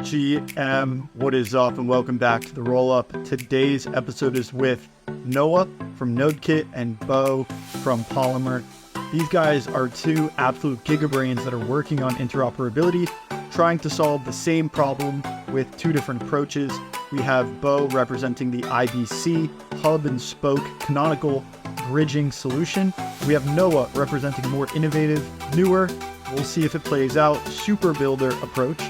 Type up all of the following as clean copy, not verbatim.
GM, what is up, and welcome back to the Rollup. Today's episode is with Noah from Nodekit and Bo from Polymer. These guys are two absolute gigabrains that are working on interoperability, trying to solve the same problem with two different approaches. We have Bo representing the IBC, hub and spoke, canonical bridging solution. We have Noah representing a more innovative, newer, we'll see if it plays out, super builder approach.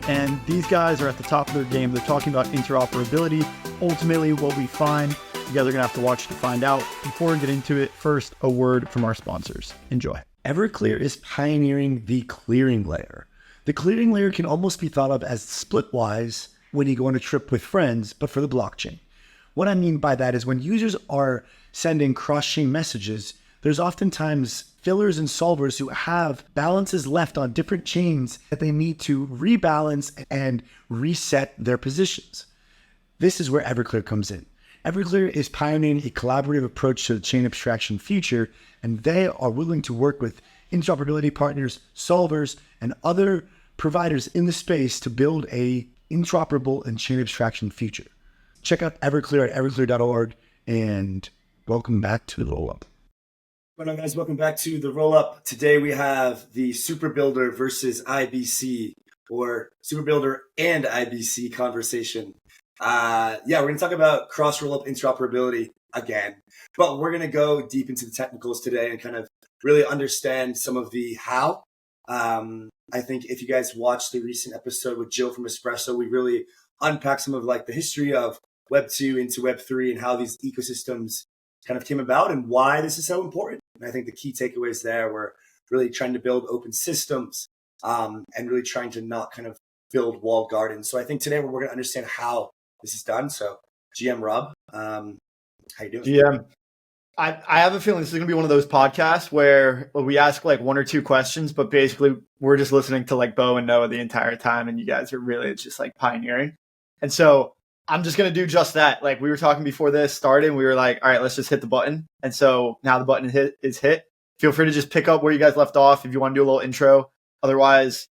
And these guys are at the top of their game. They're talking about interoperability. Ultimately, what we find, you guys are gonna have to watch to find out. Before we get into it, first, a word from our sponsors. Enjoy. Everclear is pioneering the clearing layer. The clearing layer can almost be thought of as splitwise when you go on a trip with friends, but for the blockchain. What I mean by that is when users are sending cross-chain messages, there's oftentimes fillers and solvers who have balances left on different chains that they need to rebalance and reset their positions. This is where Everclear comes in. Everclear is pioneering a collaborative approach to the chain abstraction future, and they are willing to work with interoperability partners, solvers, and other providers in the space to build a interoperable and chain abstraction future. Check out Everclear at everclear.org, and welcome back to the Rollup. What up, guys? Welcome back to the Rollup. Today we have the Super Builder versus IBC, or Super Builder and IBC conversation. We're going to talk about cross rollup interoperability again, but we're going to go deep into the technicals today and kind of really understand some of the how. I think if you guys watched the recent episode with Jill from Espresso, we really unpacked some of like the history of Web 2 into Web 3 and how these ecosystems kind of came about and why this is so important. And I think the key takeaways there were really trying to build open systems and really trying to not kind of build walled gardens. So I think today we're going to understand how this is done. So GM Rob, how you doing? GM, I have a feeling this is going to be one of those podcasts where we ask like one or two questions, but basically we're just listening to like Bo and Noah the entire time, and you guys are really just like pioneering. And so I'm just going to do just that. Like we were talking before this started, and we were like, all right, let's just hit the button. And so now the button is hit. Feel free to just pick up where you guys left off if you want to do a little intro. Otherwise,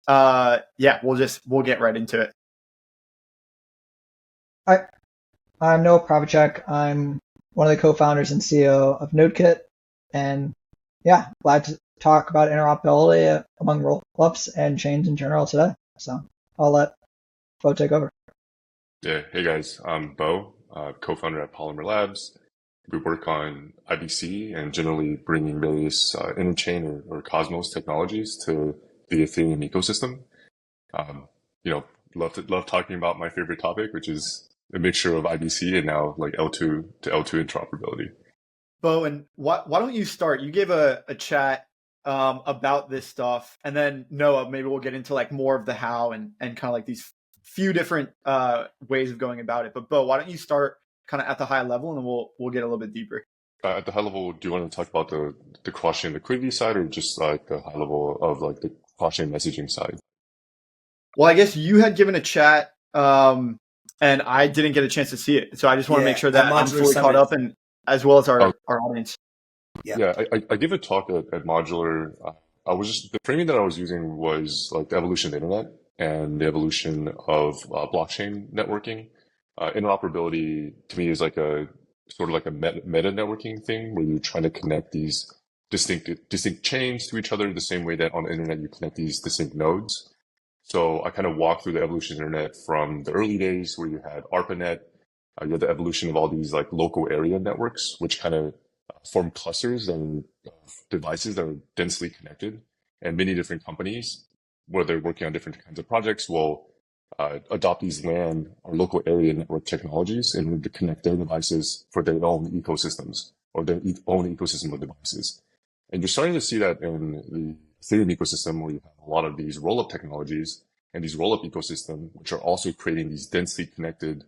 we'll get right into it. Hi, I'm Noah Pravacek. I'm one of the co-founders and CEO of Nodekit. And glad to talk about interoperability among rollups and chains in general today. So I'll let Bo take over. Yeah, hey guys, I'm Bo, co-founder at Polymer Labs. We work on IBC and generally bringing various interchain or Cosmos technologies to the Ethereum ecosystem. Love talking about my favorite topic, which is a mixture of IBC and now like L2 to L2 interoperability. Bo, and why don't you start? You gave a chat about this stuff, and then Noah, maybe we'll get into like more of the how and kind of like these few different ways of going about it. But Bo, why don't you start kind of at the high level, and then we'll get a little bit deeper. At the high level, do you want to talk about the cross-chain liquidity side, or just like the high level of like the cross-chain messaging side? Well, I guess you had given a chat, and I didn't get a chance to see it, so I just want to make sure that I'm fully caught up, and as well as our audience. I give a talk at Modular. The framing that I was using was like the evolution of the internet and the evolution of blockchain networking. Interoperability to me is like a sort of like a meta networking thing where you're trying to connect these distinct chains to each other the same way that on the internet you connect these distinct nodes. So I kind of walked through the evolution of the internet from the early days where you had ARPANET, you had the evolution of all these like local area networks, which kind of form clusters and devices that are densely connected, and many different companies, where they're working on different kinds of projects, will adopt these LAN or local area network technologies in order to connect their devices for their own ecosystems or their own ecosystem of devices. And you're starting to see that in the Ethereum ecosystem, where you have a lot of these rollup technologies and these rollup ecosystem, which are also creating these densely connected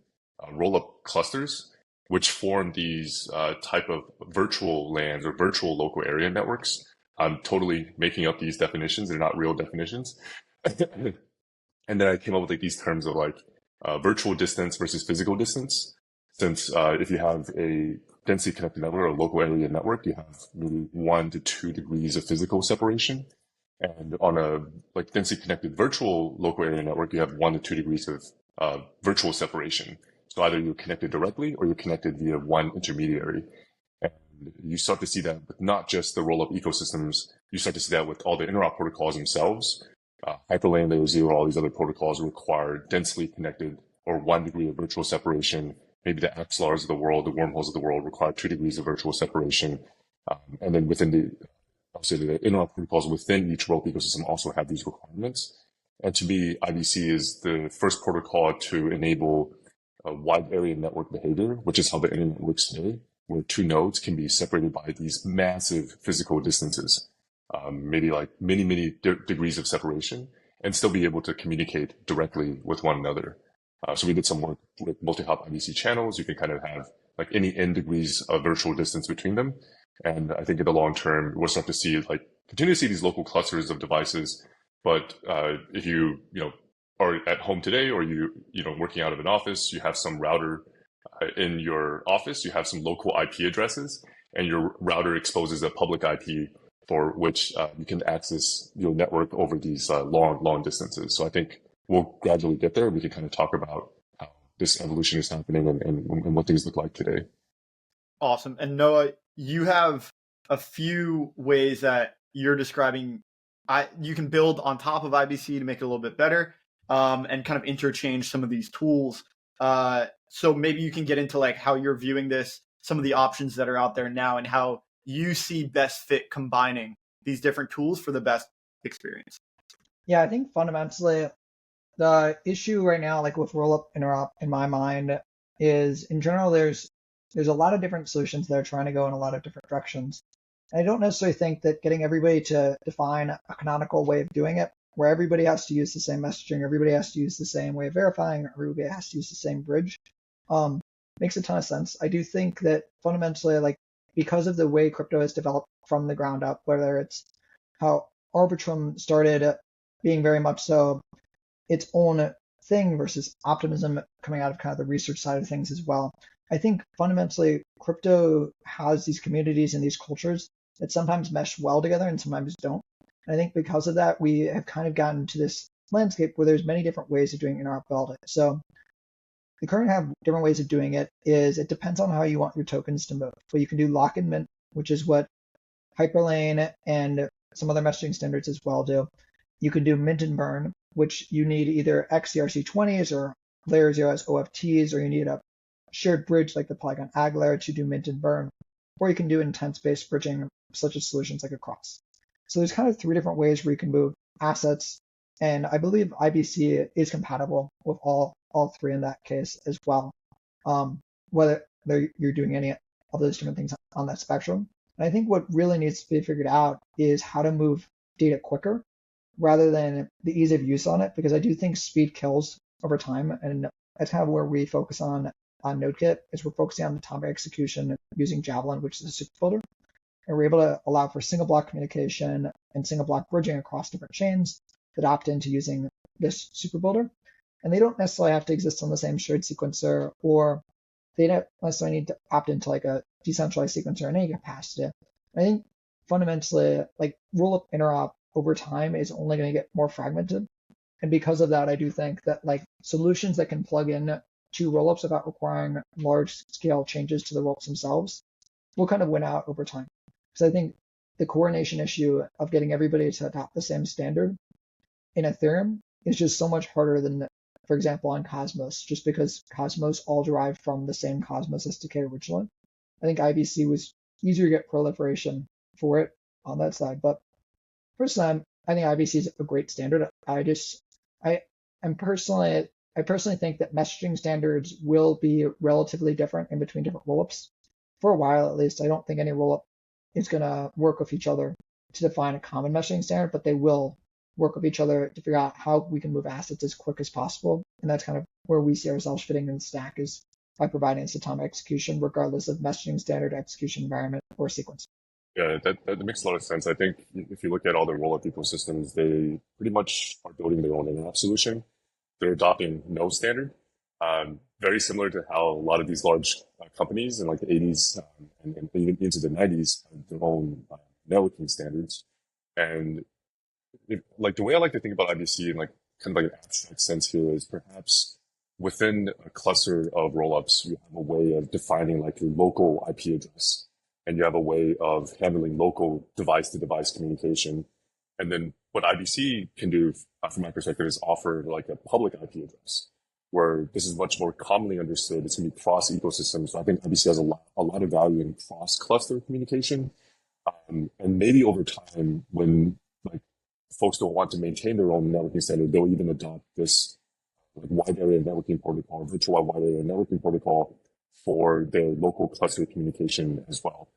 rollup clusters, which form these type of virtual LANs or virtual local area networks. I'm totally making up these definitions. They're not real definitions. And then I came up with like these terms of like virtual distance versus physical distance. Since if you have a densely connected network or local area network, you have maybe 1 to 2 degrees of physical separation. And on a like densely connected virtual local area network, you have 1 to 2 degrees of virtual separation. So either you're connected directly or you're connected via one intermediary. And you start to see that with not just the roll-up ecosystems, you start to see that with all the interop protocols themselves. Hyperlane, Layer 0, all these other protocols require densely connected or 1 degree of virtual separation. Maybe the Axlars of the world, the wormholes of the world require 2 degrees of virtual separation. And then within the interop protocols within each roll-up ecosystem also have these requirements. And to me, IBC is the first protocol to enable a wide area network behavior, which is how the internet works today, where two nodes can be separated by these massive physical distances, maybe like many degrees of separation, and still be able to communicate directly with one another. So we did some work with multi-hop IBC channels. You can kind of have like any n degrees of virtual distance between them. And I think in the long term, we'll start to see continue to see these local clusters of devices. But if you are at home today, or you working out of an office, you have some router in your office, you have some local IP addresses, and your router exposes a public IP for which you can access your network over these long distances. So I think we'll gradually get there. We can kind of talk about how this evolution is happening and what things look like today. Awesome. And Noah, you have a few ways that you're describing. You can build on top of IBC to make it a little bit better, and kind of interchange some of these tools. So maybe you can get into like how you're viewing this, some of the options that are out there now, and how you see best fit combining these different tools for the best experience. Yeah, I think fundamentally the issue right now, like with Rollup Interop, in my mind, is in general there's a lot of different solutions that are trying to go in a lot of different directions. And I don't necessarily think that getting everybody to define a canonical way of doing it, where everybody has to use the same messaging, everybody has to use the same way of verifying, everybody has to use the same bridge, makes a ton of sense. I do think that fundamentally, like because of the way crypto has developed from the ground up, whether it's how Arbitrum started being very much so its own thing versus optimism coming out of kind of the research side of things as well. I think fundamentally crypto has these communities and these cultures that sometimes mesh well together and sometimes don't. And I think because of that, we have kind of gotten to this landscape where there's many different ways of doing interoperability. So the current have different ways of doing it is it depends on how you want your tokens to move. But you can do lock and mint, which is what Hyperlane and some other messaging standards as well do. You can do mint and burn, which you need either XERC20s or layer 0 as OFTs, or you need a shared bridge like the Polygon AG layer to do mint and burn, or you can do intent-based bridging such as solutions like a cross. So there's kind of three different ways where you can move assets, and I believe IBC is compatible with all three in that case as well, whether you're doing any of those different things on that spectrum. And I think what really needs to be figured out is how to move data quicker rather than the ease of use on it, because I do think speed kills over time, and that's kind of where we focus on Nodekit, is we're focusing on atomic execution using Javelin, which is a super builder, and we're able to allow for single block communication and single block bridging across different chains that opt into using this super builder. And they don't necessarily have to exist on the same shared sequencer, or they don't necessarily need to opt into like a decentralized sequencer in any capacity. I think fundamentally, like Rollup interop over time is only going to get more fragmented. And because of that, I do think that like solutions that can plug in to rollups without requiring large scale changes to the rollups themselves will kind of win out over time. Because I think the coordination issue of getting everybody to adopt the same standard in Ethereum is just so much harder than, for example, on Cosmos, just because Cosmos all derived from the same Cosmos SDK originally. I think IBC was easier to get proliferation for it on that side. But personally, I think IBC is a great standard. I personally think that messaging standards will be relatively different in between different rollups. For a while, at least, I don't think any rollup is going to work with each other to define a common messaging standard, but they will work with each other to figure out how we can move assets as quick as possible. And that's kind of where we see ourselves fitting in the stack, is by providing this atomic execution, regardless of messaging standard, execution environment, or sequence. Yeah, that makes a lot of sense. I think if you look at all the rollup ecosystems, they pretty much are building their own interop solution. They're adopting no standard, very similar to how a lot of these large companies in like the 80s and even into the 90s had their own networking standards. And like the way I like to think about IBC in like kind of like an abstract sense here is perhaps within a cluster of rollups, you have a way of defining like your local IP address, and you have a way of handling local device to device communication. And then what IBC can do, from my perspective, is offer like a public IP address, where this is much more commonly understood. It's going to be cross ecosystem. So I think IBC has a lot of value in cross cluster communication. And maybe over time, when like folks don't want to maintain their own networking standard, they'll even adopt this like wide area networking protocol, virtual wide area networking protocol for their local cluster communication as well.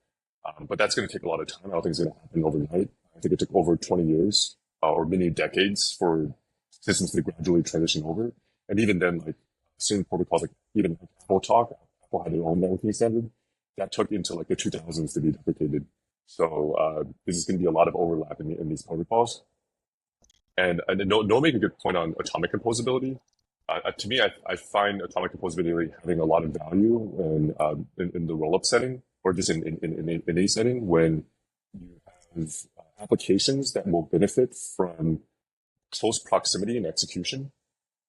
But that's going to take a lot of time. I don't think it's going to happen overnight. I think it took over 20 years or many decades for systems to gradually transition over. And even then, like certain protocols, like even Apple Talk, Apple had their own networking standard that took into like the 2000s to be deprecated. So there's going to be a lot of overlap in these protocols. And Noah made a good point on atomic composability. To me, I find atomic composability having a lot of value in the rollup setting, or just in any setting when you have applications that will benefit from close proximity and execution.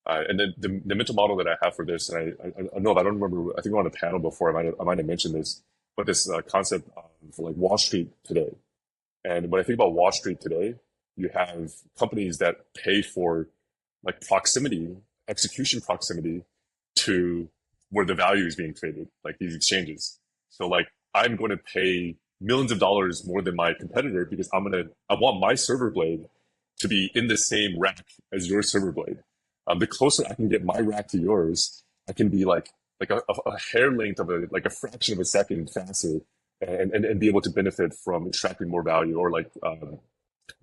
And then the mental model that I have for this, and I know if I don't remember, I think we're on a panel before, I might have mentioned this, but this concept of like Wall Street today. And when I think about Wall Street today, you have companies that pay for like proximity, execution proximity to where the value is being created, like these exchanges. So like I'm going to pay millions of dollars more than my competitor because I want my server blade to be in the same rack as your server blade. The closer I can get my rack to yours, I can be like a hair length of a fraction of a second faster, and be able to benefit from extracting more value, or like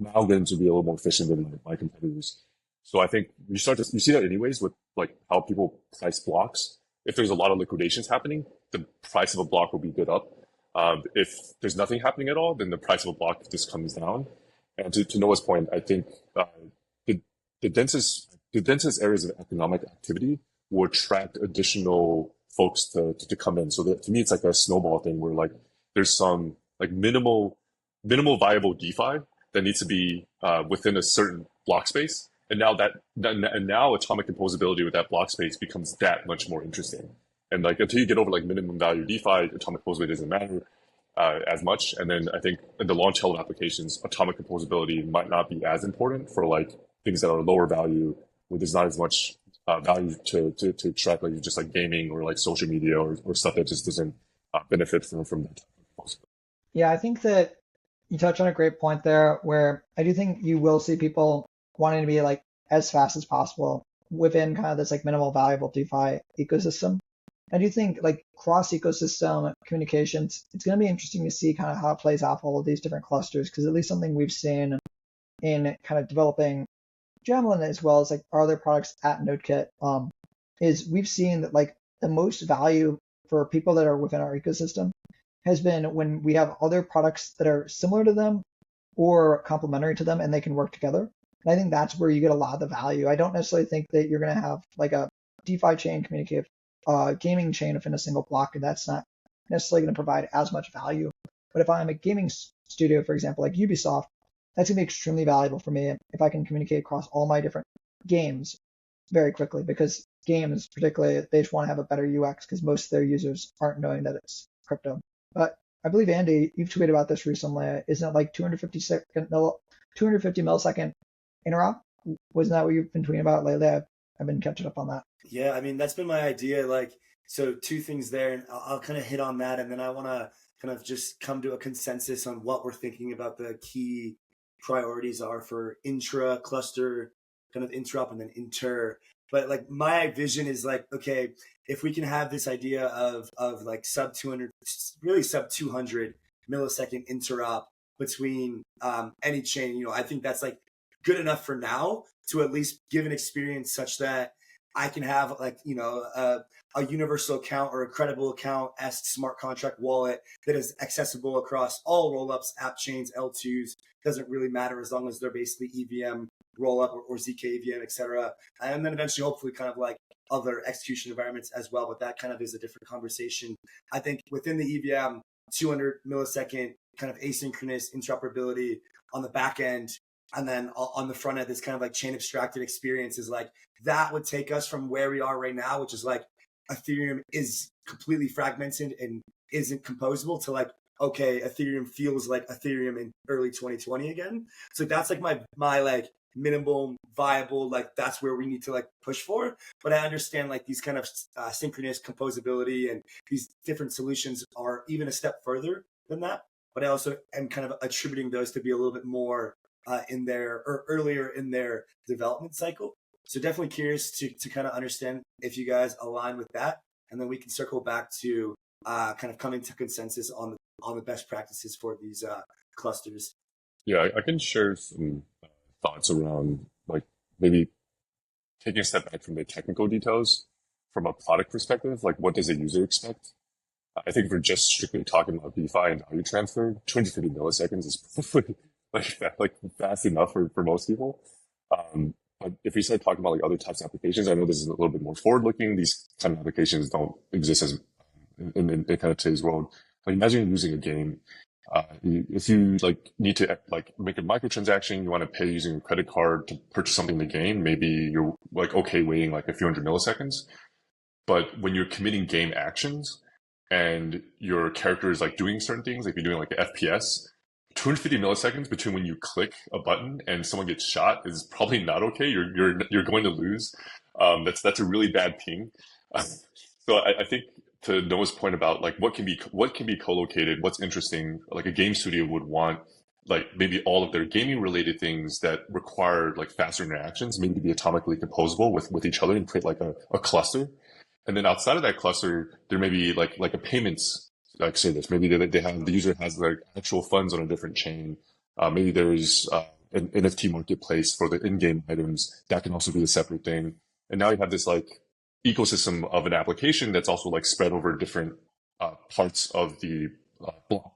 now getting to be a little more efficient than my competitors. So I think you see that anyways with like how people price blocks. If there's a lot of liquidations happening, the price of a block will be bid up. If there's nothing happening at all, then the price of a block just comes down. And to Noah's point, I think the densest areas of economic activity will attract additional folks to come in. So that, to me, it's like a snowball thing where like there's some like minimal viable DeFi that needs to be within a certain block space. And now atomic composability with that block space becomes that much more interesting. And like until you get over like minimum value DeFi, atomic composability doesn't matter as much. And then I think in the long tail of applications, atomic composability might not be as important for like things that are lower value, where there's not as much value to extract, like just like gaming or like social media or stuff that just doesn't benefit from that. Yeah, I think that you touched on a great point there, where I do think you will see people wanting to be like as fast as possible within kind of this like minimal valuable DeFi ecosystem. I do think like cross ecosystem communications, it's going to be interesting to see kind of how it plays off all of these different clusters, because at least something we've seen in kind of developing Javelin as well as like our other products at Nodekit is we've seen that like the most value for people that are within our ecosystem has been when we have other products that are similar to them or complementary to them and they can work together. And I think that's where you get a lot of the value. I don't necessarily think that you're going to have like a DeFi chain communicate gaming chain within a single block, and that's not necessarily going to provide as much value. But if I'm a gaming studio, for example, like Ubisoft, that's going to be extremely valuable for me if I can communicate across all my different games very quickly, because games particularly, they just want to have a better UX because most of their users aren't knowing that it's crypto. But I believe, Andy, you've tweeted about this recently. Isn't it like 250 millisecond interop? Wasn't that what you've been tweeting about lately? I've been catching up on that. Yeah, I mean, that's been my idea. Like, so two things there, and I'll kind of hit on that. And then I want to kind of just come to a consensus on what we're thinking about the key priorities are for intra cluster, kind of interop, and then inter. But like my vision is like, okay, if we can have this idea of like sub 200 millisecond interop between any chain, I think that's like good enough for now to at least give an experience such that I can have like, a universal account or a credible account as smart contract wallet that is accessible across all rollups, app chains, L2s. Doesn't really matter as long as they're basically EVM rollup or ZK EVM, etc. And then eventually, hopefully, kind of like other execution environments as well. But that kind of is a different conversation. I think within the EVM, 200 millisecond kind of asynchronous interoperability on the back end And then on the front end, this kind of like chain abstracted experience is like, that would take us from where we are right now, which is like Ethereum is completely fragmented and isn't composable, to like, okay, Ethereum feels like Ethereum in early 2020 again. So that's like my like minimum viable, like that's where we need to like push for. But I understand like these kind of synchronous composability and these different solutions are even a step further than that. But I also am kind of attributing those to be a little bit more in their, or earlier in their development cycle. So definitely curious to kind of understand if you guys align with that, and then we can circle back to kind of coming to consensus on the best practices for these clusters. Yeah, I can share some thoughts around like maybe taking a step back from the technical details from a product perspective. Like, what does a user expect? I think if we're just strictly talking about DeFi and value transfer, 250 milliseconds is probably like fast enough for most people. But if we start talking about like other types of applications, I know this is a little bit more forward looking. These kind of applications don't exist as in kind of today's world. Like, imagine using a game. If you like need to like make a microtransaction, you want to pay using a credit card to purchase something in the game. Maybe you're like okay waiting like a few hundred milliseconds. But when you're committing game actions and your character is like doing certain things, like you're doing like an FPS, 250 milliseconds between when you click a button and someone gets shot is probably not okay. You're going to lose. That's a really bad ping. So I think to Noah's point about like what can be co-located, what's interesting, like a game studio would want like maybe all of their gaming related things that require like faster interactions, maybe to be atomically composable with each other and create like a cluster. And then outside of that cluster, there may be like a payments like service. Maybe they have the user has their actual funds on a different chain. Maybe there's an NFT marketplace for the in-game items that can also be a separate thing. And now you have this like ecosystem of an application that's also like spread over different parts of the block,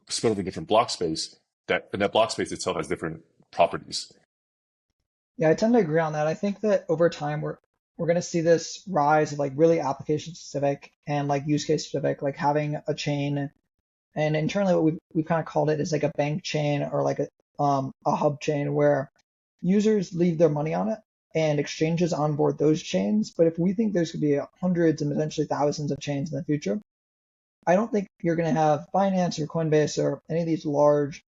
spread over different block space. And that block space itself has different properties. Yeah, I tend to agree on that. I think that over time we're going to see this rise of like really application specific and like use case specific, like having a chain. And internally, what we've kind of called it is like a bank chain or like a hub chain where users leave their money on it and exchanges onboard those chains. But if we think there's going to be hundreds and potentially thousands of chains in the future, I don't think you're going to have Binance or Coinbase or any of these large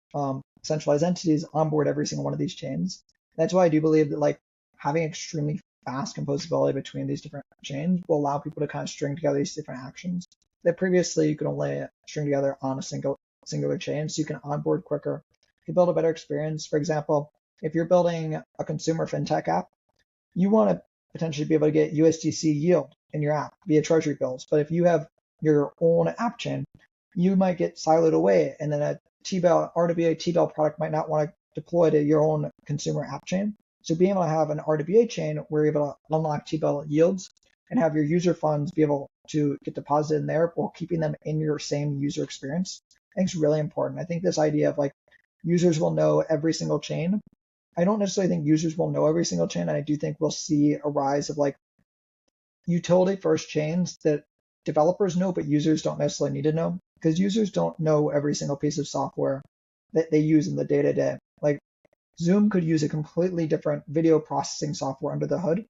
centralized entities onboard every single one of these chains. That's why I do believe that like having extremely fast composability between these different chains will allow people to kind of string together these different actions that previously you could only string together on a singular chain. So you can onboard quicker, you can build a better experience. For example, if you're building a consumer fintech app, you want to potentially be able to get USDC yield in your app via treasury bills. But if you have your own app chain, you might get siloed away, and then a T-bill, RWA T-bill product might not want to deploy to your own consumer app chain. So being able to have an RWA chain where you're able to unlock T-bill yields and have your user funds be able to get deposited in there while keeping them in your same user experience, I think is really important. I think this idea of like users will know every single chain. I don't necessarily think users will know every single chain. And I do think we'll see a rise of like utility first chains that developers know, but users don't necessarily need to know, because users don't know every single piece of software that they use in the day to day. Like Zoom could use a completely different video processing software under the hood,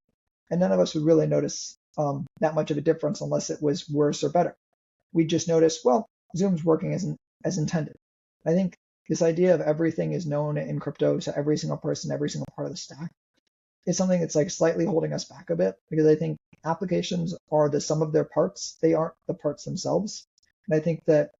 and none of us would really notice that much of a difference unless it was worse or better. We just notice, well, Zoom's working as intended. I think this idea of everything is known in crypto to every single person, every single part of the stack, is something that's like slightly holding us back a bit, because I think applications are the sum of their parts. They aren't the parts themselves. And I think that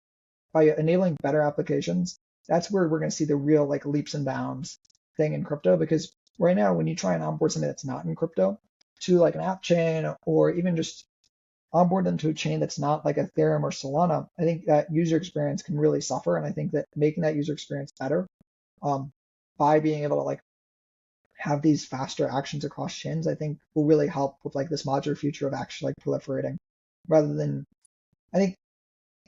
by enabling better applications, that's where we're going to see the real like leaps and bounds thing in crypto. Because right now, when you try and onboard something that's not in crypto to like an app chain, or even just onboard them to a chain that's not like Ethereum or Solana, I think that user experience can really suffer. And I think that making that user experience better by being able to like have these faster actions across chains, I think will really help with like this modular future of actually like proliferating, rather than I think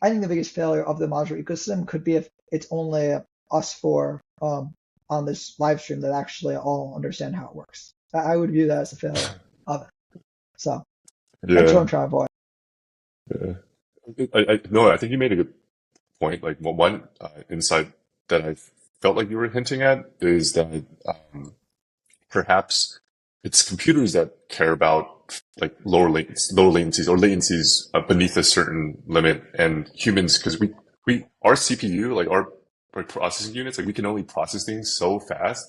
the biggest failure of the modular ecosystem could be if it's only us four on this live stream that actually all understand how it works. I would view that as a failure of it. So that's what I'm trying to avoid. Yeah. No, I think you made a good point. Like one insight that I've felt like you were hinting at is that perhaps it's computers that care about like lower latencies or latencies beneath a certain limit, and humans, because our CPU, like our processing units, like we can only process things so fast.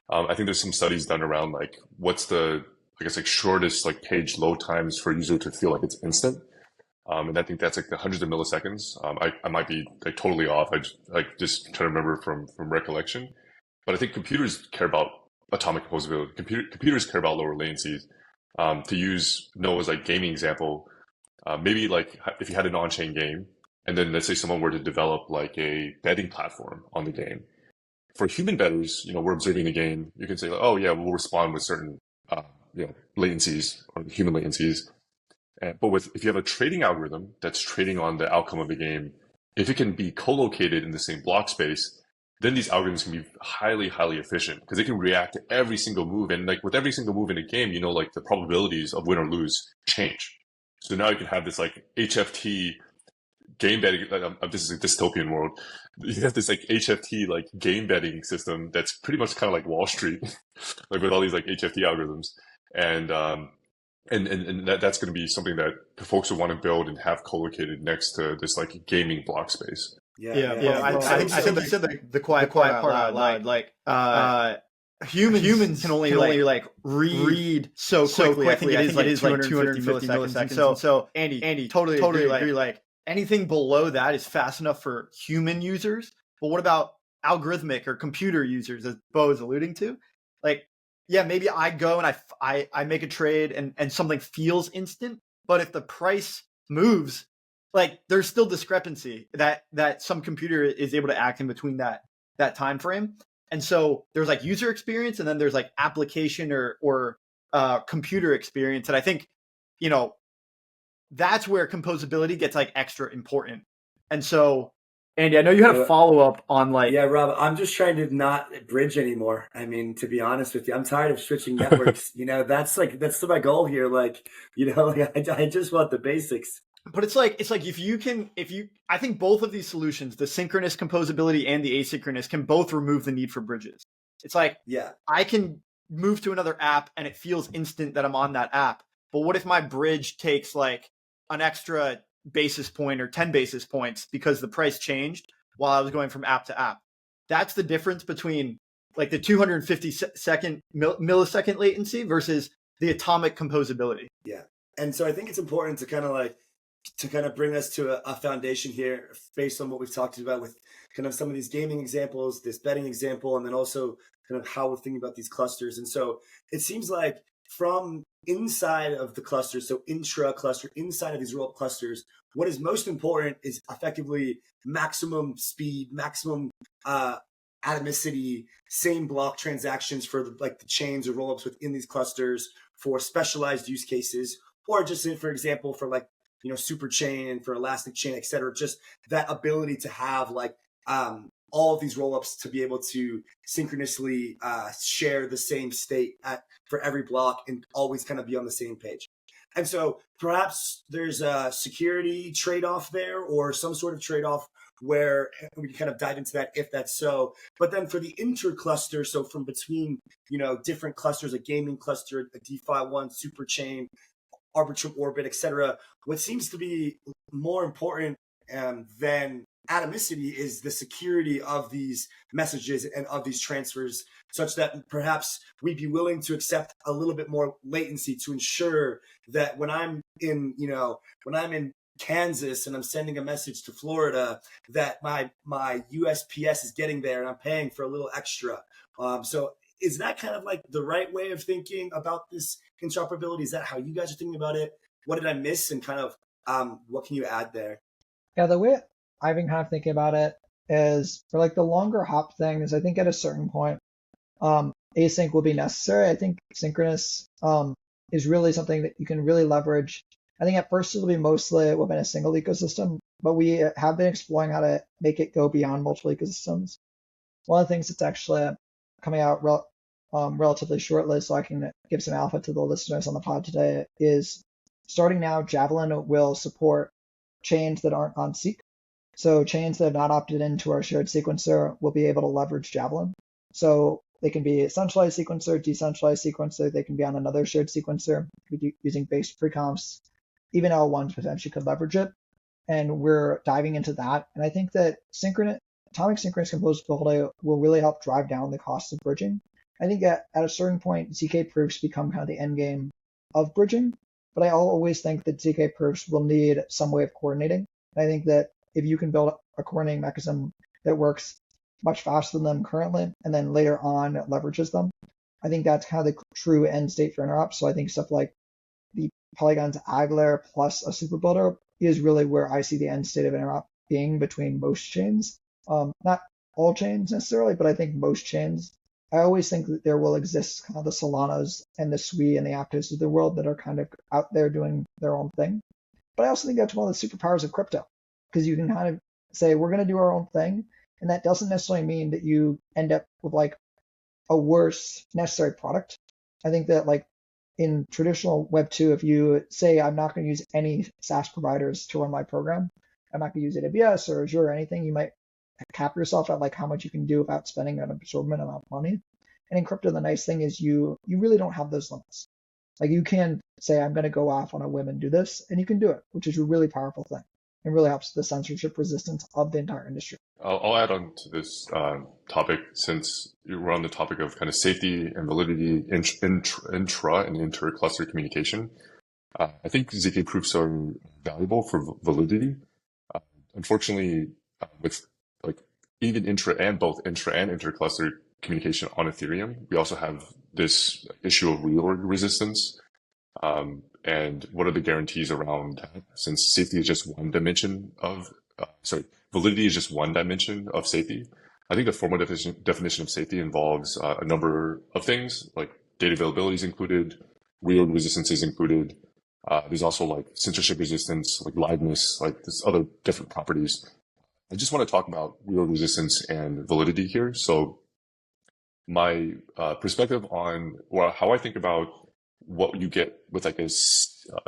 I think there's some studies done around like what's the, I guess, like shortest like page load times for a user to feel like it's instant. And I think that's like the hundreds of milliseconds. I might be like totally off. I just try to remember from recollection. But I think computers care about atomic composability. Computers care about lower latencies. To use Noah's like gaming example, maybe like if you had an on-chain game, and then let's say someone were to develop like a betting platform on the game. For human bettors, we're observing the game. You can say, oh yeah, we'll respond with certain, latencies or human latencies. But if you have a trading algorithm that's trading on the outcome of the game, if it can be co-located in the same block space, then these algorithms can be highly, highly efficient because they can react to every single move. And like with every single move in a game, like the probabilities of win or lose change. So now you can have this like HFT game betting. This is a dystopian world. You have this like HFT like game betting system that's pretty much kind of like Wall Street, like with all these like HFT algorithms. And that's going to be something that folks will want to build and have co-located next to this like gaming block space. Yeah. I think you said the quiet part out loud. Like, humans can only like read so quickly. I think it is like 250 milliseconds. So Andy, totally agree. Like anything below that is fast enough for human users. But what about algorithmic or computer users, as Bo is alluding to? Like, yeah, maybe I go and I make a trade and something feels instant, but if the price moves, like there's still discrepancy that some computer is able to act in between that time frame. And so there's like user experience, and then there's like application or computer experience. And I think, that's where composability gets like extra important. And so, Andy, I know you had a follow-up on like... Yeah, Rob, I'm just trying to not bridge anymore. I mean, to be honest with you, I'm tired of switching networks. That's my goal here. Like, I just want the basics. But it's like I think both of these solutions, the synchronous composability and the asynchronous, can both remove the need for bridges. It's like, yeah, I can move to another app and it feels instant that I'm on that app. But what if my bridge takes like an extra basis point or 10 basis points because the price changed while I was going from app to app? That's the difference between like the 250 millisecond latency versus the atomic composability. Yeah. And so I think it's important to kind of bring us to a foundation here based on what we've talked about with kind of some of these gaming examples, this betting example, and then also kind of how we're thinking about these clusters. And so it seems like from inside of the cluster, so intra-cluster, inside of these rollup clusters, what is most important is effectively maximum speed, maximum atomicity, same block transactions for the chains or rollups within these clusters for specialized use cases, or just for example, for like, super chain and for elastic chain, et cetera, just that ability to have like all of these rollups to be able to synchronously share the same state for every block and always kind of be on the same page. And so perhaps there's a security trade-off there or some sort of trade-off where we can kind of dive into that if that's so. But then for the intercluster, so from between, different clusters, a gaming cluster, a DeFi one, super chain, Arbitrum Orbit, et cetera, what seems to be more important than atomicity is the security of these messages and of these transfers, such that perhaps we'd be willing to accept a little bit more latency to ensure that when I'm in Kansas and I'm sending a message to Florida, that my USPS is getting there and I'm paying for a little extra. So is that kind of like the right way of thinking about this interoperability? Is that how you guys are thinking about it? What did I miss, and kind of what can you add there? Yeah, the way I've been kind of thinking about it is for like the longer hop thing is I think at a certain point, async will be necessary. I think synchronous is really something that you can really leverage. I think at first it'll be mostly within a single ecosystem, but we have been exploring how to make it go beyond multiple ecosystems. One of the things that's actually coming out relatively shortly, so I can give some alpha to the listeners on the pod today, is starting now, Javelin will support chains that aren't on Seek. So chains that have not opted into our shared sequencer will be able to leverage Javelin. So they can be a centralized sequencer, decentralized sequencer. They can be on another shared sequencer using base preconfs. Even L1s potentially could leverage it. And we're diving into that. And I think that atomic synchronous composability will really help drive down the cost of bridging. I think at a certain point, ZK proofs become kind of the end game of bridging. But I always think that ZK proofs will need some way of coordinating. And I think that if you can build a coordinating mechanism that works much faster than them currently, and then later on it leverages them, I think that's kind of the true end state for Interop. So I think stuff like the Polygon's ag layer plus a super builder is really where I see the end state of Interop being between most chains. Not all chains necessarily, but I think most chains. I always think that there will exist kind of the Solanas and the Sui and the Aptos of the world that are kind of out there doing their own thing. But I also think that's one of the superpowers of crypto, because you can kind of say, we're going to do our own thing. And that doesn't necessarily mean that you end up with like a worse necessary product. I think that like in traditional Web 2, if you say, I'm not going to use any SaaS providers to run my program, I'm not going to use AWS or Azure or anything, you might cap yourself at like how much you can do without spending an absorbent amount of money. And in crypto, the nice thing is you really don't have those limits. Like you can say, I'm going to go off on a whim and do this, and you can do it, which is a really powerful thing. It really helps the censorship resistance of the entire industry. I'll add on to this topic, since we're on the topic of kind of safety and validity, intra and inter-cluster communication. I think ZK proofs are valuable for validity. Unfortunately, with like even both intra and inter-cluster communication on Ethereum, we also have this issue of reorg resistance. And what are the guarantees around that? Since safety is just one dimension of, validity is just one dimension of safety. I think the formal definition of safety involves a number of things, like data availability is included, reorg resistance is included. There's also like censorship resistance, like liveness, like there's other different properties. I just want to talk about reorg resistance and validity here. So my perspective on, or how I think about what you get with like a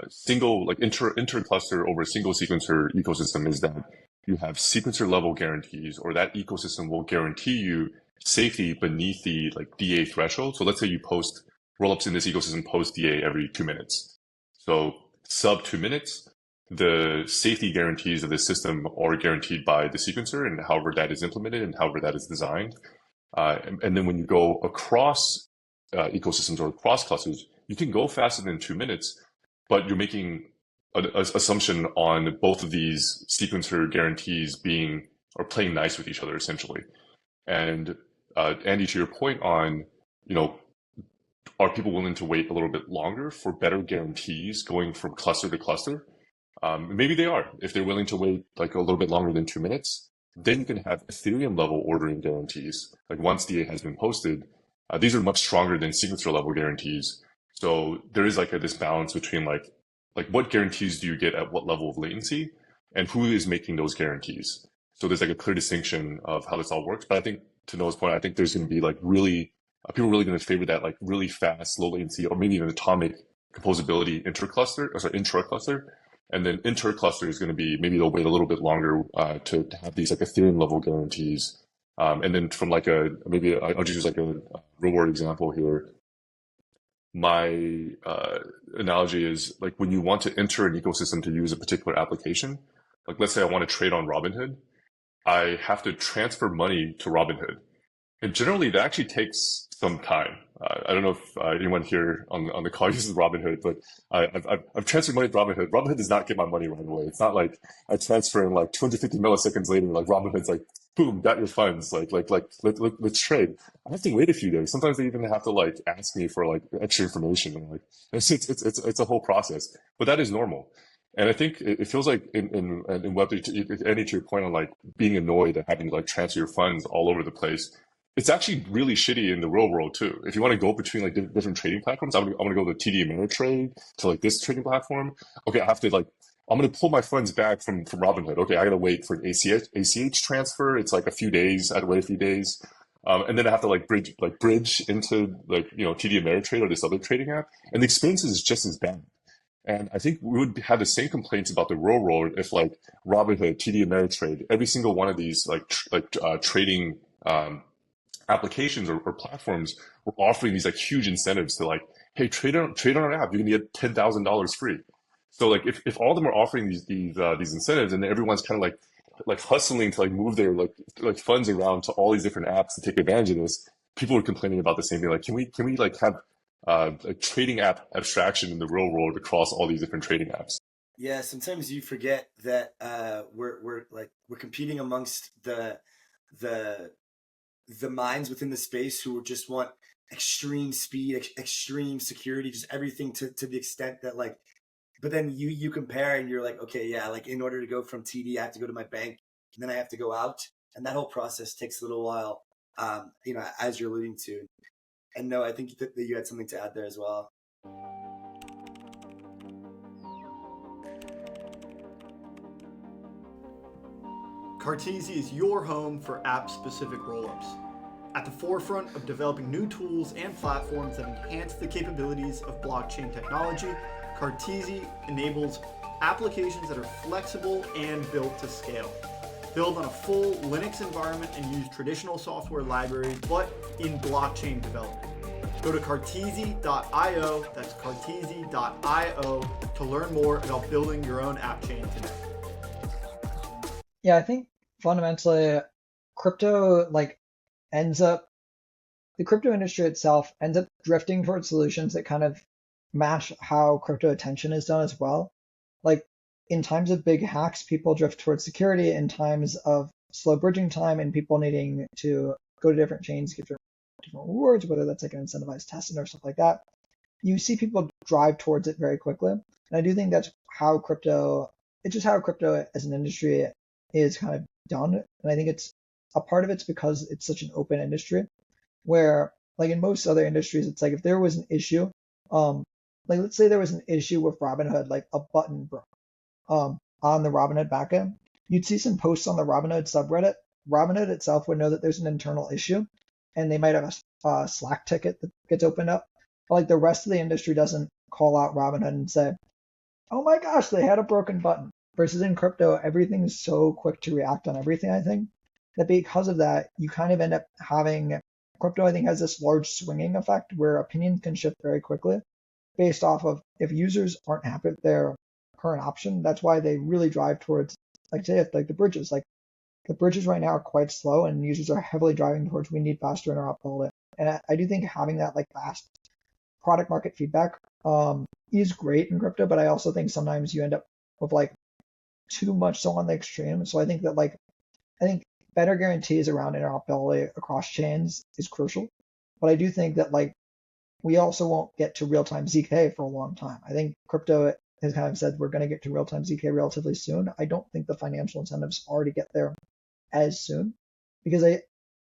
single, like inter-cluster over a single sequencer ecosystem is that you have sequencer level guarantees, or that ecosystem will guarantee you safety beneath the like DA threshold. So let's say you post rollups in this ecosystem post DA every 2 minutes. So sub 2 minutes, the safety guarantees of the system are guaranteed by the sequencer and however that is implemented and however that is designed. And then when you go across ecosystems or across clusters, you can go faster than 2 minutes, but you're making an assumption on both of these sequencer guarantees being or playing nice with each other, essentially. And Andy, to your point on, are people willing to wait a little bit longer for better guarantees going from cluster to cluster? Maybe they are. If they're willing to wait like a little bit longer than 2 minutes, then you can have Ethereum level ordering guarantees. Like once DA has been posted, these are much stronger than sequencer level guarantees. So there is like this balance between like what guarantees do you get at what level of latency and who is making those guarantees. So there's like a clear distinction of how this all works. But I think to Noah's point, I think there's going to be like people really going to favor that like really fast, low latency, or maybe even atomic composability intra-cluster. And then inter-cluster is going to be, maybe they'll wait a little bit longer to have these like Ethereum level guarantees. And then from like maybe I'll just use like a real world example here. My analogy is like when you want to enter an ecosystem to use a particular application, like let's say I want to trade on Robinhood, I have to transfer money to Robinhood. And generally that actually takes some time. I don't know if anyone here on the call uses Robinhood, but I've transferred money to Robinhood. Robinhood does not get my money right away. It's not like I transfer in like 250 milliseconds later, like Robinhood's like, boom, got your funds. Let's trade. I have to wait a few days. Sometimes they even have to like ask me for like extra information. And like it's a whole process, but that is normal. And I think it feels like in Web3, Andy, to your point on like being annoyed at having to like transfer your funds all over the place, it's actually really shitty in the real world too. If you want to go between like different trading platforms, I'm gonna go to TD Ameritrade to like this trading platform. Okay, I have to like, I'm gonna pull my funds back from Robinhood. Okay, I gotta wait for an ACH transfer. It's like a few days. I had to wait a few days, and then I have to like bridge into like TD Ameritrade or this other trading app, and the experience is just as bad. And I think we would have the same complaints about the real world if like Robinhood, TD Ameritrade, every single one of these trading applications or platforms were offering these like huge incentives to like, hey, trade on our app, you can get $10,000 free. So like if all of them are offering these incentives and everyone's kind of like hustling to like move their like funds around to all these different apps to take advantage of this, people were complaining about the same thing. Like, can we like have a trading app abstraction in the real world across all these different trading apps? Yeah, sometimes you forget that we're competing amongst the minds within the space who just want extreme speed, extreme security, just everything to the extent that like, but then you compare and you're like, okay, yeah, like in order to go from TD, I have to go to my bank and then I have to go out. And that whole process takes a little while, as you're alluding to. And no, I think that you had something to add there as well. Cartesia is your home for app-specific rollups. At the forefront of developing new tools and platforms that enhance the capabilities of blockchain technology, Cartesia enables applications that are flexible and built to scale. Build on a full Linux environment and use traditional software libraries, but in blockchain development. Go to cartesia.io, that's cartesia.io, to learn more about building your own app chain today. Yeah, I think fundamentally crypto the crypto industry itself ends up drifting towards solutions that kind of match how crypto attention is done as well. Like in times of big hacks, people drift towards security. In times of slow bridging time and people needing to go to different chains, get different rewards, whether that's like an incentivized testing or stuff like that, you see people drive towards it very quickly. And I do think that's how crypto as an industry is kind of done. And I think it's a part of it's because it's such an open industry where like in most other industries, it's like if there was an issue, like let's say there was an issue with Robinhood, like a button broke on the Robinhood backend, you'd see some posts on the Robinhood subreddit. Robinhood itself would know that there's an internal issue and they might have a Slack ticket that gets opened up. But like the rest of the industry doesn't call out Robinhood and say, oh my gosh, they had a broken button. Versus in crypto, everything is so quick to react on everything, I think, that because of that, you kind of end up having crypto, I think, has this large swinging effect where opinions can shift very quickly based off of if users aren't happy with their current option. That's why they really drive towards, like, say, if like the bridges, right now are quite slow and users are heavily driving towards we need faster interoperability. And I do think having that like fast product market feedback is great in crypto, but I also think sometimes you end up with like too much so on the extreme. So I think better guarantees around interoperability across chains is crucial. But I do think that like we also won't get to real-time ZK for a long time. I think crypto has kind of said we're going to get to real-time ZK relatively soon. I don't think the financial incentives are to get there as soon because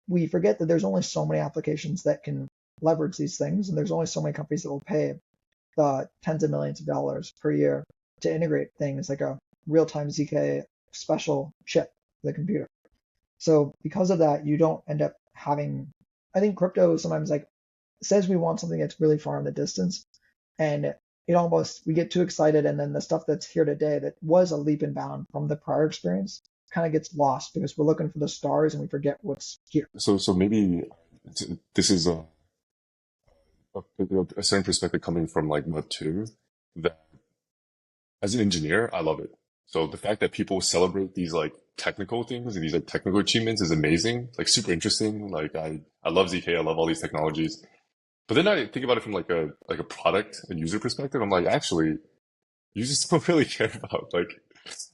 we forget that there's only so many applications that can leverage these things, and there's only so many companies that will pay the tens of millions of dollars per year to integrate things like a real-time ZK special chip for the computer. So because of that, you don't end up having, I think crypto sometimes like says we want something that's really far in the distance, and we get too excited, and then the stuff that's here today that was a leap and bound from the prior experience kind of gets lost because we're looking for the stars and we forget what's here. So maybe this is a certain perspective coming from like Web2 that as an engineer, I love it. So the fact that people celebrate these like technical things and these like technical achievements is amazing, like super interesting. Like I love ZK, I love all these technologies. But then I think about it from like a product and user perspective. I'm like, actually, users don't really care about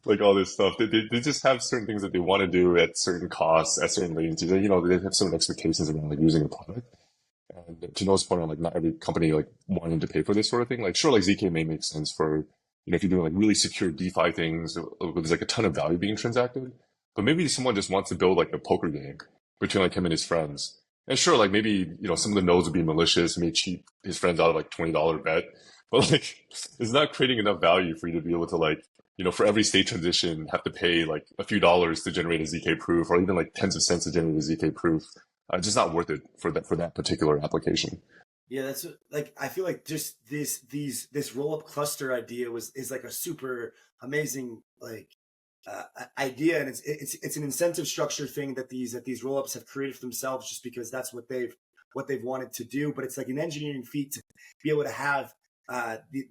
like all this stuff. They just have certain things that they want to do at certain costs, at certain latencies. They have certain expectations around like using a product. And to Noah's point on like not every company like wanting to pay for this sort of thing. Like sure, like ZK may make sense for if you're doing like really secure DeFi things, there's like a ton of value being transacted. But maybe someone just wants to build like a poker game between like him and his friends. And sure, like maybe, some of the nodes would be malicious, may cheat his friends out of like $20 bet. But like, it's not creating enough value for you to be able to like, for every state transition, have to pay like a few dollars to generate a ZK proof or even like tens of cents to generate a ZK proof. Just not worth it for that particular application. Yeah, that's like I feel like just this roll up cluster idea is like a super amazing like idea, and it's an incentive structure thing that these roll ups have created for themselves just because that's what they've wanted to do. But it's like an engineering feat to be able to have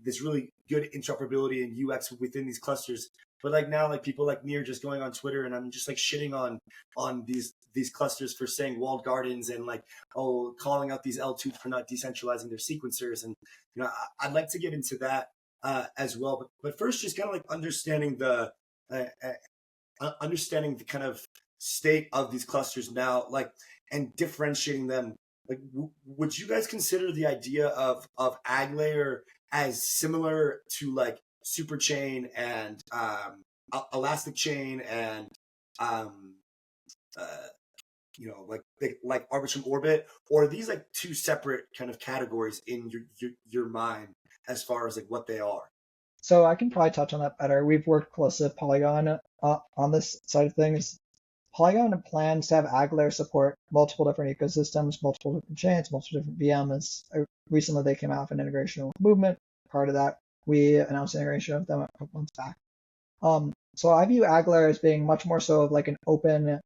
this really good interoperability and UX within these clusters. But like now, like people like me are just going on Twitter, and I'm just like shitting on these clusters for saying walled gardens and like calling out these L2s for not decentralizing their sequencers. And I'd like to get into that as well. But first, just kind of like uh, understanding the kind of state of these clusters now, like and differentiating them. Like, would you guys consider the idea of ag layer as similar to like superchain and elastic chain and um, uh, like Arbitrum Orbit, or are these like two separate kind of categories in your mind as far as like what they are? So I can probably touch on that better. We've worked closely with Polygon on this side of things. Polygon plans to have Aglair support multiple different ecosystems, multiple different chains, multiple different VMs. Recently, they came out with an integration with Movement. Part of that, we announced integration with them a couple months back. So I view Aglair as being much more so of like an open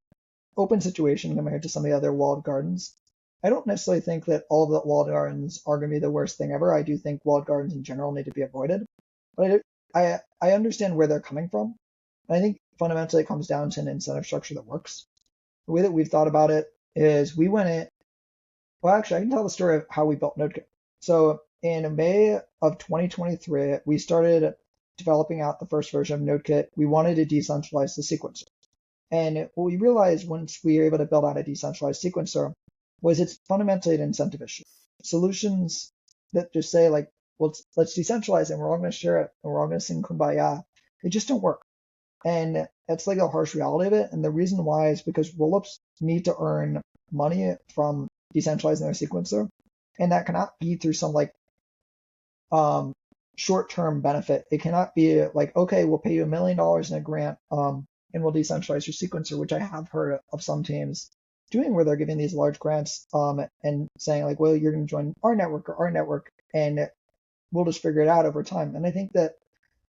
situation compared to some of the other walled gardens. I don't necessarily think that all of the walled gardens are going to be the worst thing ever. I do think walled gardens in general need to be avoided, but I understand where they're coming from. And I think fundamentally it comes down to an incentive structure that works. The way that we've thought about it is we went in. Well, actually, I can tell the story of how we built Nodekit. So in May of 2023, we started developing out the first version of Nodekit. We wanted to decentralize the sequencer. And what we realized once we were able to build out a decentralized sequencer was it's fundamentally an incentive issue. Solutions that just say like, well, let's decentralize it and we're all going to share it and we're all going to sing kumbaya, they just don't work. And that's like a harsh reality of it. And the reason why is because rollups need to earn money from decentralizing their sequencer. And that cannot be through some like short-term benefit. It cannot be like, okay, we'll pay you $1 million in a grant and we'll decentralize your sequencer, which I have heard of some teams doing where they're giving these large grants and saying like, well, you're going to join our network and we'll just figure it out over time. And I think that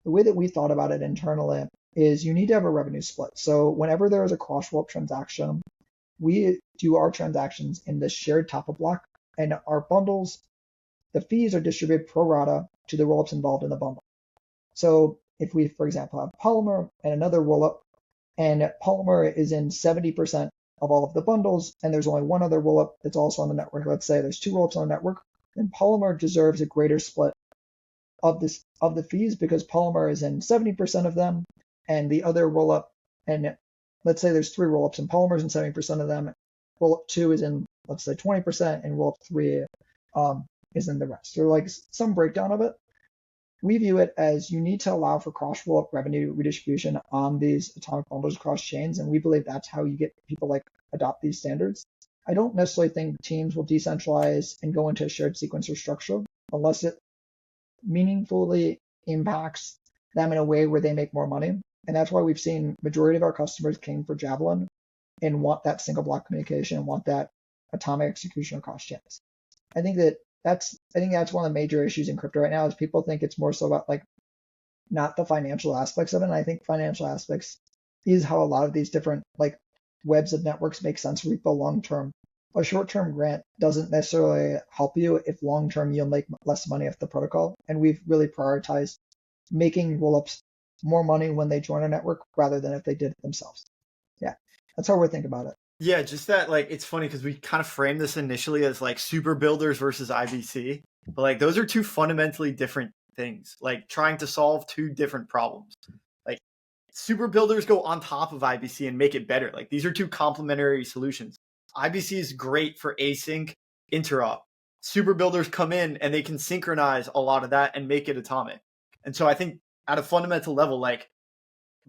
the way that we thought about it internally is you need to have a revenue split. So whenever there is a cross-rollup transaction, we do our transactions in this shared Tapa block, and our bundles, the fees are distributed pro rata to the rollups involved in the bundle. So if we, for example, have Polymer and another rollup, and Polymer is in 70% of all of the bundles, and there's only one other rollup that's also on the network, let's say there's two rollups on the network, then Polymer deserves a greater split of the fees because Polymer is in 70% of them, and the other rollup, and let's say there's three rollups and Polymer is in 70% of them. Rollup 2 is in, let's say, 20%, and rollup 3 is in the rest. So like some breakdown of it. We view it as you need to allow for cross-rollup revenue redistribution on these atomic bundles across chains, and we believe that's how you get people like adopt these standards. I don't necessarily think teams will decentralize and go into a shared sequencer structure unless it meaningfully impacts them in a way where they make more money. And that's why we've seen majority of our customers king for Javelin and want that single block communication and want that atomic execution across chains. I think that's one of the major issues in crypto right now is people think it's more so about like not the financial aspects of it. And I think financial aspects is how a lot of these different like webs of networks make sense for people long term. A short-term grant doesn't necessarily help you if long-term you'll make less money off the protocol. And we've really prioritized making rollups more money when they join our network rather than if they did it themselves. Yeah, that's how we're thinking about it. Yeah, just that, like, it's funny because we kind of framed this initially as like super builders versus IBC, but like those are two fundamentally different things, like trying to solve two different problems. Like super builders go on top of IBC and make it better. Like these are two complementary solutions. IBC is great for async interop. Super builders come in and they can synchronize a lot of that and make it atomic. And so I think at a fundamental level, like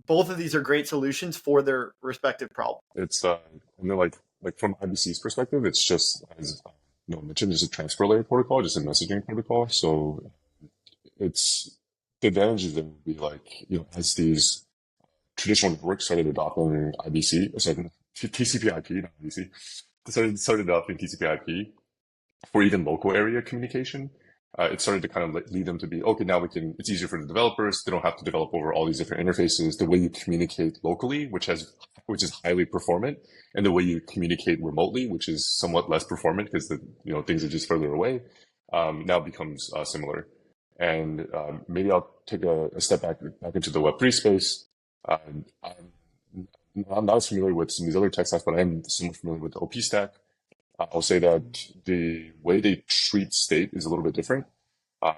both of these are great solutions for their respective problems. It's and then like from IBC's perspective, it's just as mentioned, it's a transfer layer protocol, just a messaging protocol. So it's the advantages that would be like as these traditional networks started adopting IBC, sorry, TCP/IP, not IBC, started adopting TCP/IP. for even local area communication, it started to kind of lead them to be, okay, now it's easier for the developers. They don't have to develop over all these different interfaces. The way you communicate locally, which is highly performant, and the way you communicate remotely, which is somewhat less performant because things are just further away, now becomes similar. And maybe I'll take a step back into the Web3 space. I'm not as familiar with some of these other tech stacks, but I am somewhat familiar with the OP stack. I'll say that the way they treat state is a little bit different.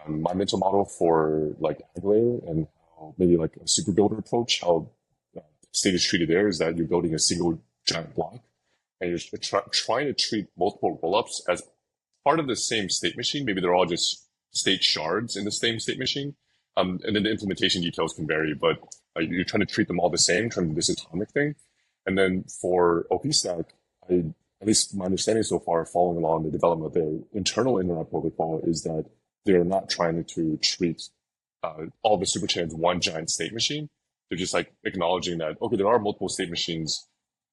My mental model for like ag layer and how maybe like a super builder approach, how state is treated there is that you're building a single giant block and you're trying to treat multiple rollups as part of the same state machine. Maybe they're all just state shards in the same state machine. And then the implementation details can vary, but you're trying to treat them all the same, trying to do this atomic thing. And then for OP stack, at least my understanding so far, following along the development of their internal interop protocol, is that they're not trying to treat all the superchains one giant state machine. They're just like acknowledging that, okay, there are multiple state machines.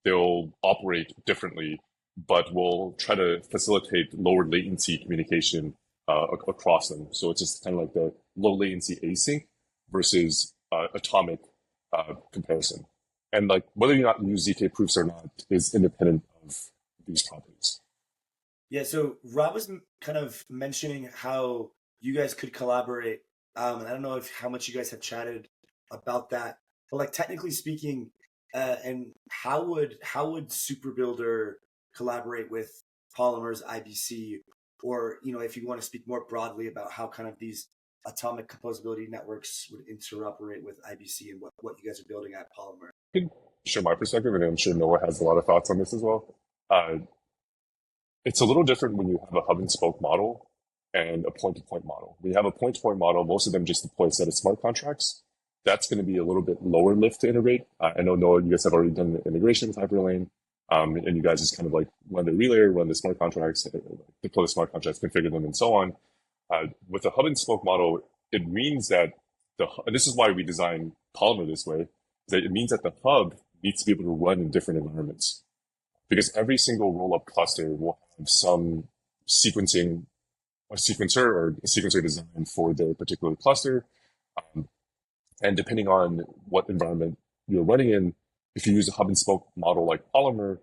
They'll operate differently, but we'll try to facilitate lower latency communication across them. So it's just kind of like the low latency async versus atomic comparison. And like whether you not use ZK proofs or not is independent of these properties. Yeah, so Rob was kind of mentioning how you guys could collaborate. And I don't know how much you guys have chatted about that, but like technically speaking, and how would Superbuilder collaborate with Polymer's IBC, or if you want to speak more broadly about how kind of these atomic composability networks would interoperate with IBC and what you guys are building at Polymer. I can share my perspective, and I'm sure Noah has a lot of thoughts on this as well. It's a little different when you have a hub and spoke model and a point-to-point model. When you have a point-to-point model, most of them just deploy a set of smart contracts. That's going to be a little bit lower lift to integrate. I know, Noah, you guys have already done the integration with Hyperlane, and you guys just kind of like run the relayer, run the smart contracts, deploy the smart contracts, configure them, and so on. With a hub and spoke model, it means that and this is why we design Polymer this way, is that it means that the hub needs to be able to run in different environments. Because every single rollup cluster will have some sequencer or a sequencer design for their particular cluster. And depending on what environment you're running in, if you use a hub and spoke model like Polymer,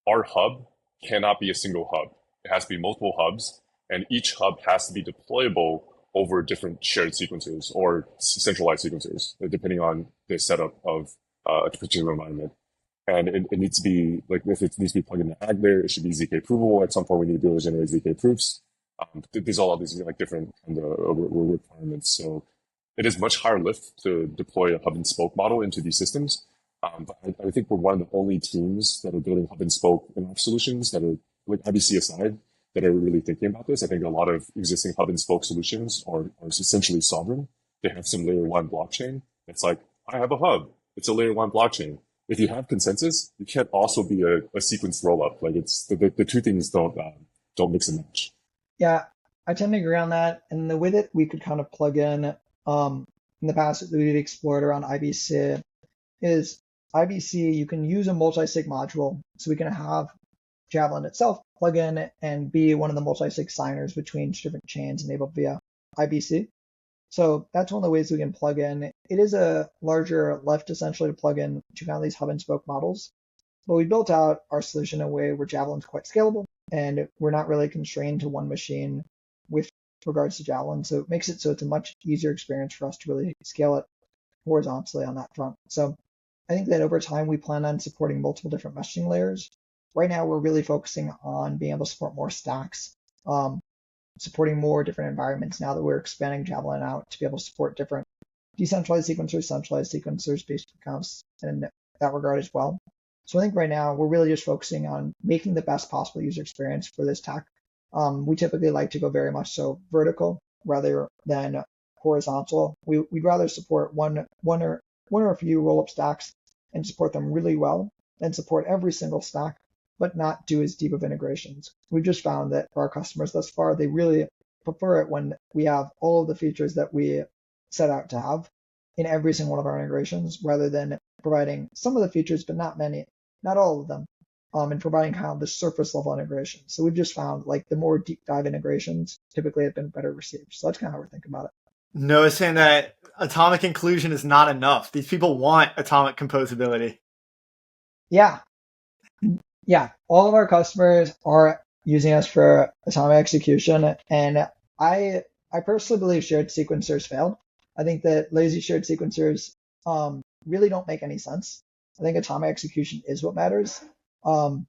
our hub cannot be a single hub. It has to be multiple hubs, and each hub has to be deployable over different shared sequencers or centralized sequencers, depending on the setup of a particular environment. And it needs to be, like, if it needs to be plugged into ag layer, it should be ZK provable. At some point, we need to be able to generate ZK proofs. There's all of these like different kind of requirements. So it is much higher lift to deploy a hub and spoke model into these systems. But I think we're one of the only teams that are building hub and spoke solutions that are, like IBC aside, that are really thinking about this. I think a lot of existing hub and spoke solutions are essentially sovereign. They have some layer one blockchain. It's like, I have a hub. It's a layer one blockchain. If you have consensus, you can't also be a sequenced rollup. Like it's the two things don't mix and match. Yeah, I tend to agree on that. And the way that we could kind of plug in the past that we've explored around IBC is IBC, you can use a multi-sig module. So we can have Javelin itself plug in and be one of the multi-sig signers between different chains enabled via IBC. So that's one of the ways we can plug in. It is a larger lift essentially to plug in to kind of these hub and spoke models. But we built out our solution in a way where Javelin's quite scalable and we're not really constrained to one machine with regards to Javelin. So it makes it so it's a much easier experience for us to really scale it horizontally on that front. So I think that over time we plan on supporting multiple different meshing layers. Right now we're really focusing on being able to support more stacks, supporting more different environments now that we're expanding Javelin out to be able to support different decentralized sequencers, centralized sequencers, based accounts in that regard as well. So I think right now we're really just focusing on making the best possible user experience for this tech. We typically like to go very much so vertical rather than horizontal. We'd rather support one or a few rollup stacks and support them really well than support every single stack, but not do as deep of integrations. We've just found that for our customers thus far, they really prefer it when we have all of the features that we set out to have in every single one of our integrations, rather than providing some of the features, but not many, not all of them. and providing kind of the surface level integration. So we've just found like the more deep dive integrations typically have been better received. So that's kind of how we're thinking about it. Noah saying that atomic inclusion is not enough. These people want atomic composability. Yeah. Yeah. All of our customers are using us for atomic execution. And I personally believe shared sequencers failed. I think that lazy shared sequencers really don't make any sense. I think atomic execution is what matters. And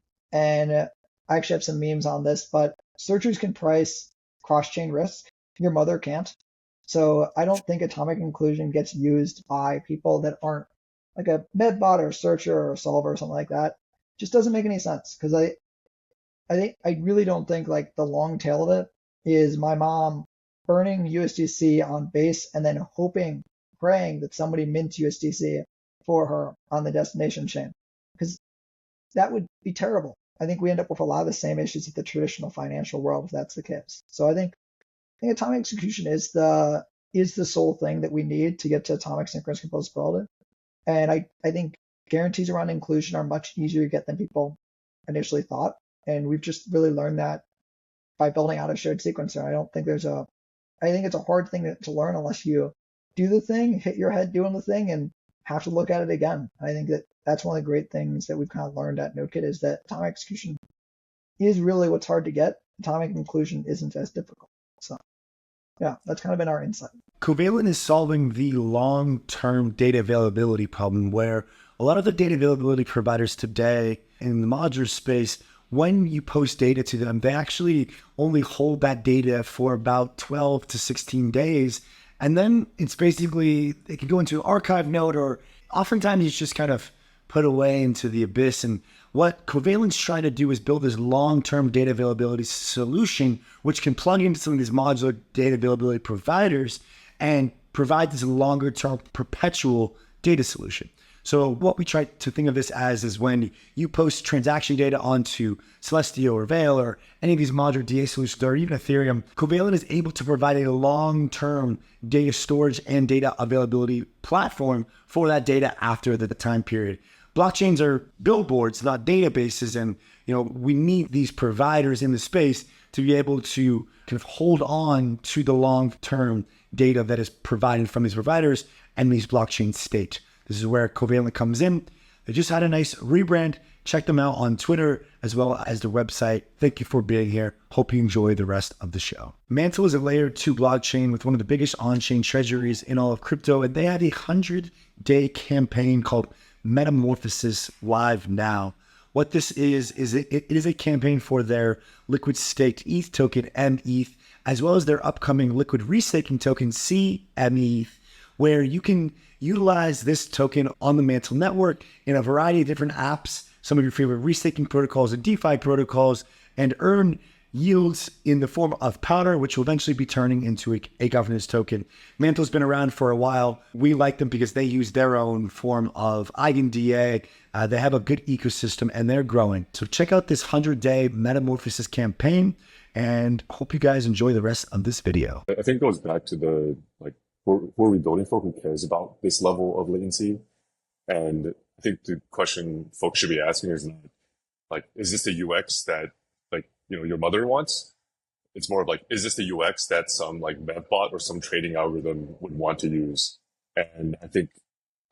I actually have some memes on this, but searchers can price cross-chain risk. Your mother can't. So I don't think atomic inclusion gets used by people that aren't like a medbot or a searcher or a solver or something like that. Just doesn't make any sense because I really don't think like the long tail of it is my mom burning USDC on base and then hoping, praying that somebody mints USDC for her on the destination chain, because that would be terrible. I think we end up with a lot of the same issues of the traditional financial world if that's the case. So I think atomic execution is the sole thing that we need to get to atomic synchronous composability. And I think guarantees around inclusion are much easier to get than people initially thought. And we've just really learned that by building out a shared sequencer. I think it's a hard thing to learn unless you do the thing, hit your head doing the thing, and have to look at it again. I think that's one of the great things that we've kind of learned at Nodekit is that atomic execution is really what's hard to get. Atomic inclusion isn't as difficult. So yeah, that's kind of been our insight. Covalent is solving the long-term data availability problem where a lot of the data availability providers today in the modular space, when you post data to them, they actually only hold that data for about 12 to 16 days. And then it's basically, it can go into an archive node, or oftentimes it's just kind of put away into the abyss. And what Covalent's trying to do is build this long-term data availability solution, which can plug into some of these modular data availability providers and provide this longer-term perpetual data solution. So what we try to think of this as is when you post transaction data onto Celestio or Veil or any of these modular DA solutions or even Ethereum, Covalent is able to provide a long-term data storage and data availability platform for that data after the time period. Blockchains are billboards, not databases, and we need these providers in the space to be able to kind of hold on to the long-term data that is provided from these providers and these blockchain state. This is where Covalent comes in. They just had a nice rebrand. Check them out on Twitter as well as their website. Thank you for being here. Hope you enjoy the rest of the show. Mantle is a layer 2 blockchain with one of the biggest on-chain treasuries in all of crypto, and they have a 100-day campaign called Metamorphosis live now. What this is it is a campaign for their liquid staked ETH token, METH, as well as their upcoming liquid restaking token, CMETH, where you can utilize this token on the Mantle network in a variety of different apps, some of your favorite restaking protocols and DeFi protocols, and earn yields in the form of powder, which will eventually be turning into a governance token. Mantle's been around for a while. We like them because they use their own form of akin DA. They have a good ecosystem and they're growing. So check out this 100-day Metamorphosis campaign and hope you guys enjoy the rest of this video. I think it goes back to the, who are we building for? Who cares about this level of latency? And I think the question folks should be asking is not, is this the UX that, your mother wants? It's more of is this the UX that some medbot or some trading algorithm would want to use? And I think,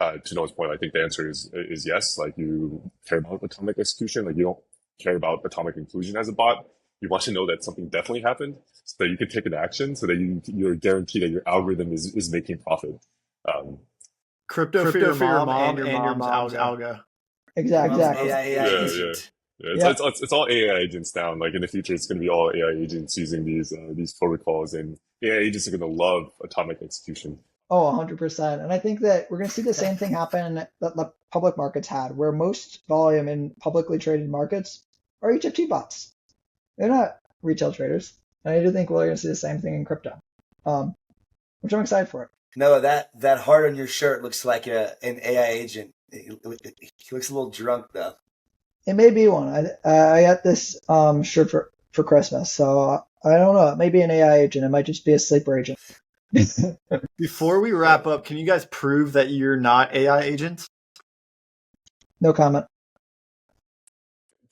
to Noah's point, I think the answer is yes. You care about atomic execution. You don't care about atomic inclusion as a bot. You want to know that something definitely happened so that you can take an action so that you're guaranteed that your algorithm is making profit. Crypto for your mom and your mom's algo. Exactly. AI agent. Yeah, it's all AI agents now. In the future, it's going to be all AI agents using these protocols, and AI agents are going to love atomic execution. Oh, 100%. And I think that we're going to see the same thing happen that the public markets had, where most volume in publicly traded markets are HFT bots. They're not retail traders. And I do think we're going to see the same thing in crypto, which I'm excited for. No, that heart on your shirt looks like an AI agent. He looks a little drunk, though. It may be one. I got this shirt for Christmas, so I don't know. It may be an AI agent. It might just be a sleeper agent. Before we wrap up, can you guys prove that you're not AI agents? No comment.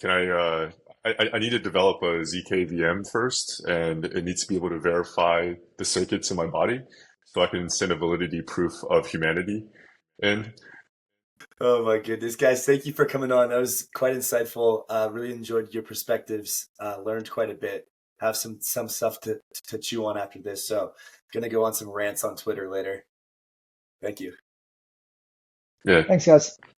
can I need to develop a ZK VM first, and it needs to be able to verify the circuits in my body so I can send a validity proof of humanity in. Oh my goodness, guys! Thank you for coming on. That was quite insightful. Really enjoyed your perspectives. Learned quite a bit. Have some stuff to chew on after this. So, gonna go on some rants on Twitter later. Thank you. Yeah. Thanks, guys.